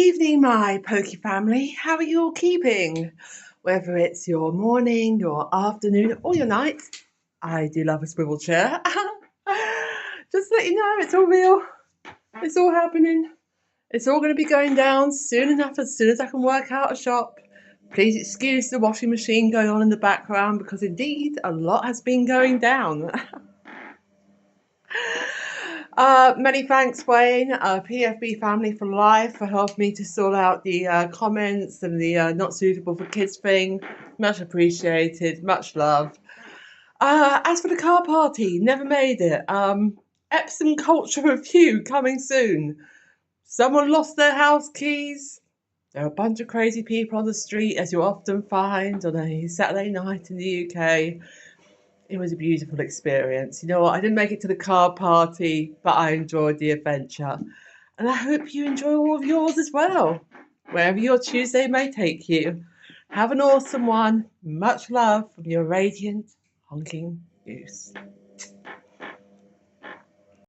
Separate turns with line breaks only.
evening, my Pokefamily. How are you all keeping? Whether it's your morning, your afternoon, or your night, I do love a swivel chair. Just to let you know, it's all real. It's all happening. It's all going to be going down soon enough, as soon as I can work out a shop. Please excuse the washing machine going on in the background because indeed a lot has been going down. Many thanks, Wayne, PFB Family for Life, for helping me to sort out the comments and the not suitable for kids thing. Much appreciated, much love. As for the car party, never made it. Epsom Culture Review coming soon. Someone lost their house keys. There are a bunch of crazy people on the street, as you often find on a Saturday night in the UK. It was a beautiful experience. You know what? I didn't make it to the car party, but I enjoyed the adventure. And I hope you enjoy all of yours as well, wherever your Tuesday may take you. Have an awesome one. Much love from your radiant, honking goose.